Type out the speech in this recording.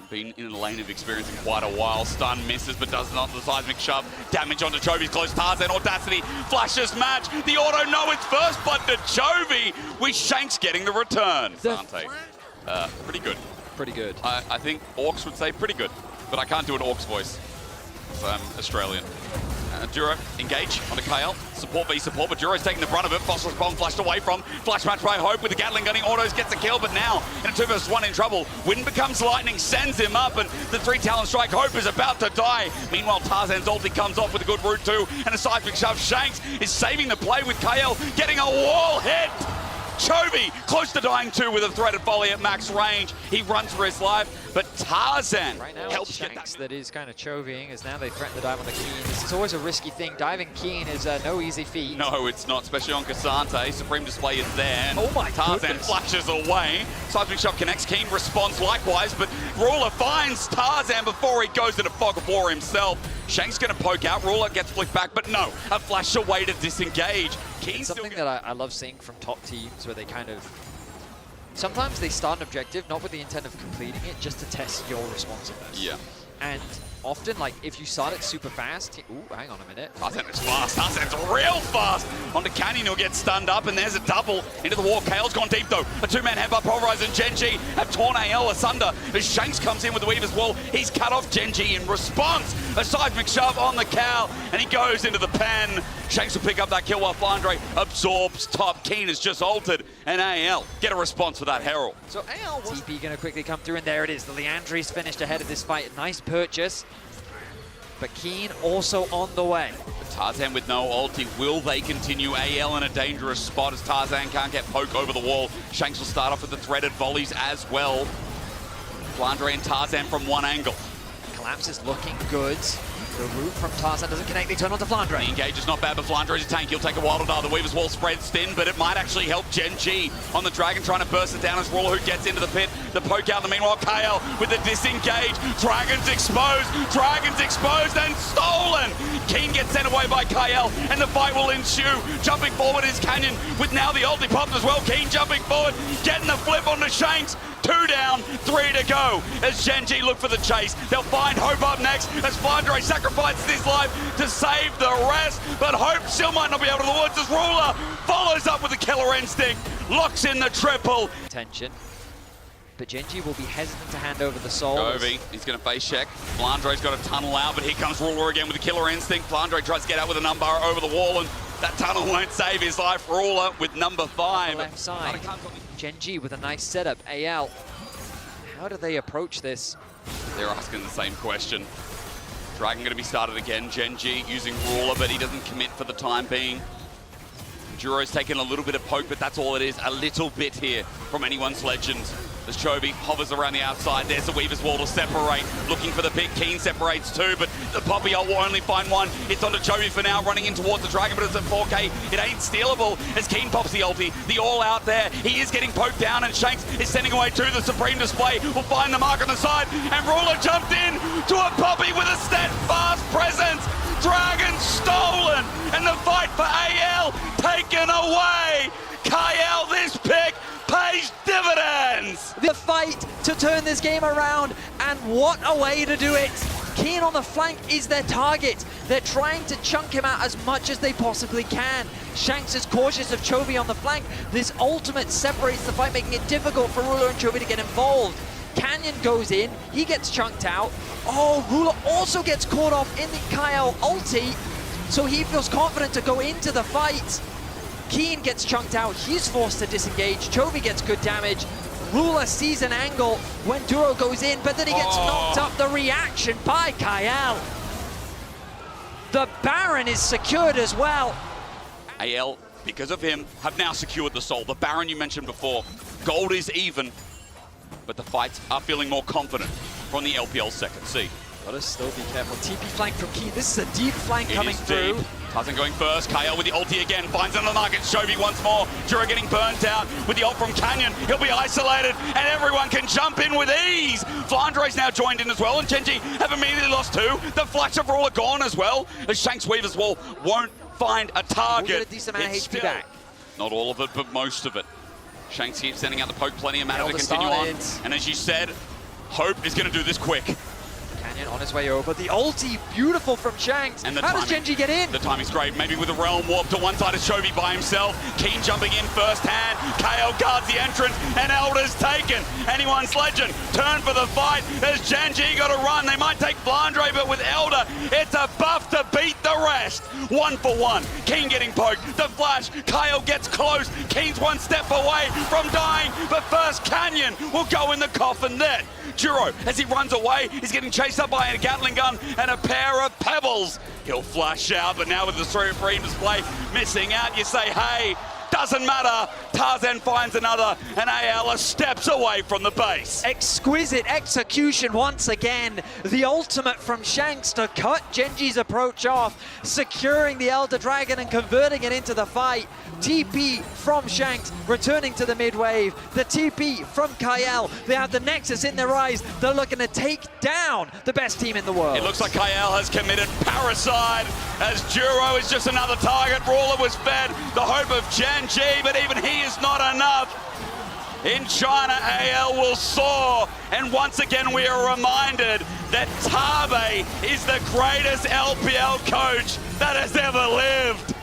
hasn't been in the lane of experience in quite a while. Stun misses, but does not the seismic shove. Damage onto Chovy's close. Tarzan, Audacity, flashes match. The auto, no, it's first blood to Chovy, with Shanks getting the return. Dante, pretty good. Pretty good. I think Orcs would say pretty good, but I can't do an Orcs voice, so I'm Australian. Duro, engage onto Kael. Support v support, but Duro's taking the brunt of it. Phosphorus bomb flashed away from. Flash match by Hope with the Gatling gunning. Autos gets a kill, but now in a 2 vs 1 in trouble. Wind becomes lightning, sends him up, and the 3 talent strike. Hope is about to die. Meanwhile, Tarzan's ulti comes off with a good route too, and a seismic shove. Shanks is saving the play with Kael getting a wall hit. Chovy close to dying too with a threaded volley at max range. He runs for his life, but Tarzan right now helps Shanks that is kind of Chovying, as now they threaten to dive on the Kiin. This is always a risky thing. Diving Kiin is no easy feat. No, it's not, especially on Cassante. Supreme Display is there. And oh my Tarzan goodness. flashes away. Seismic shot connects. Kiin responds likewise, but Ruler finds Tarzan before he goes into fog of war himself. Shanks gonna poke out. Ruler gets flicked back, but no, a flash away to disengage. It's something that I love seeing from top teams, where they kind of, sometimes they start an objective not with the intent of completing it, just to test your responsiveness. Yeah. And often, like, if you start it super fast, ooh, hang on a minute. Tarzan is fast. Tarzan's real fast. Onto Canyon, who'll get stunned up, and there's a double into the wall. Kael's gone deep, though. A 2-man headbutt. Pulverize and Gen.G have torn AL asunder. As Shanks comes in with the Weaver's Wall, he's cut off Gen.G in response. A seismic shove on the Kael, and he goes into the pen. Shanks will pick up that kill while Flandre absorbs top. Kiin has just altered, and AL get a response for that Herald. So AL was... TP going to quickly come through, and there it is. The Leandri's finished ahead of this fight. Nice purchase. But Kiin also on the way. Tarzan with no ulti. Will they continue? AL in a dangerous spot as Tarzan can't get poke over the wall. Shanks will start off with the threaded volleys as well. Flandre and Tarzan from one angle. Collapse is looking good. The route from Tarzan doesn't connect. They turn onto Flandre. The engage is not bad, but Flandre is a tank. He'll take a while to die. The Weaver's Wall spreads thin, but it might actually help Gen.G on the Dragon, trying to burst it down as Ruler, who gets into the pit. The poke out in the meanwhile. Kael with the disengage. Dragon's exposed and stolen. Kiin gets sent away by Kael, and the fight will ensue. Jumping forward is Canyon, with now the ulti popped as well. Kiin jumping forward, getting the flip onto Shanks. 2 down, 3 to go as Gen.G look for the chase. They'll find Hope up next as Flandre sacrifices his life to save the rest, but Hope still might not be able to the woods as Ruler follows up with a killer instinct, locks in the triple. Attention, but Gen.G will be hesitant to hand over the soul. Chovy, he's going to face check. Flandre's got to tunnel out, but here comes Ruler again with a killer instinct. Flandre tries to get out with a number over the wall, and that tunnel won't save his life. Ruler with number 5. Left side. Gen.G with a nice setup. AL, how do they approach this? They're asking the same question. Dragon going to be started again. Gen.G using Ruler, but he doesn't commit for the time being. Duro's taken a little bit of poke, but that's all it is. A little bit here from anyone's Legends. As Chovy hovers around the outside, there's the Weaver's Wall to separate. Looking for the pick. Kiin separates 2, but the Poppy will only find 1. It's onto Chovy for now, running in towards the Dragon, but it's at 4K. It ain't stealable as Kiin pops the ulti. The all out there. He is getting poked down, and Shanks is sending away to the Supreme Display. Will find the mark on the side, and Ruler jumped in to a Poppy with a steadfast presence. Dragon stolen, and the fight for AL taken away. Kael, this pick pays dividends. The fight to turn this game around, and what a way to do it. Kiin on the flank is their target. They're trying to chunk him out as much as they possibly can. Shanks is cautious of Chovy on the flank. This ultimate separates the fight, making it difficult for Ruler and Chovy to get involved. Canyon goes in, he gets chunked out. Oh, Ruler also gets caught off in the Kael ulti, so he feels confident to go into the fight. Kiin gets chunked out, he's forced to disengage. Chovy gets good damage. Ruler sees an angle when Duro goes in, but then he gets knocked up. The reaction by Kael. The Baron is secured as well. AL, because of him, have now secured the soul. The Baron you mentioned before. Gold is even, but the fights are feeling more confident from the LPL second seed. Gotta still be careful. TP flank from Kiin. This is a deep flank coming through. Tarzan going first. Kael with the ulti again. Finds another market. Chovy once more. Duro getting burnt out with the ult from Canyon. He'll be isolated, and everyone can jump in with ease. Flandre's now joined in as well, and Gen.G have immediately lost 2. The flash of Ruler gone as well, as Shanks Weaver's Wall won't find a target. We'll get a decent amount of HP back. Not all of it, but most of it. Shanks keeps sending out the poke. Plenty of mana to continue on. And as you said, Hope is going to do this quick. Canyon on his way over. The ulti, beautiful from Shanks. And the How does timing. Gen.G get in? The timing's great. Maybe with a Realm Warp to one side of Chovy by himself. Kiin jumping in first hand. Kael guards the entrance, and Elder's taken. Anyone's Legend. Turn for the fight. As Gen.G got to run. They might take Flandre, but with Elder, it's a buff to beat the rest. 1 for 1. Kiin getting poked. The flash. Kael gets close. Kiin's one step away from dying, but first Canyon will go in the coffin there. Duro, as he runs away, he's getting chased up by a Gatling gun and a pair of pebbles. He'll flash out, but now with the free display missing out, you say, hey, doesn't matter. Tarzan finds another, and AL steps away from the base. Exquisite execution once again. The ultimate from Shanks to cut Gen.G's approach off, securing the Elder Dragon and converting it into the fight. TP from Shanks, returning to the mid wave. The TP from Kael. They have the Nexus in their eyes. They're looking to take down the best team in the world. It looks like Kael has committed parricide, as Duro is just another target. Ruler was fed the hope of Gen.G, but even he is not enough. In China, AL will soar, and once again we are reminded that Tabe is the greatest LPL coach that has ever lived.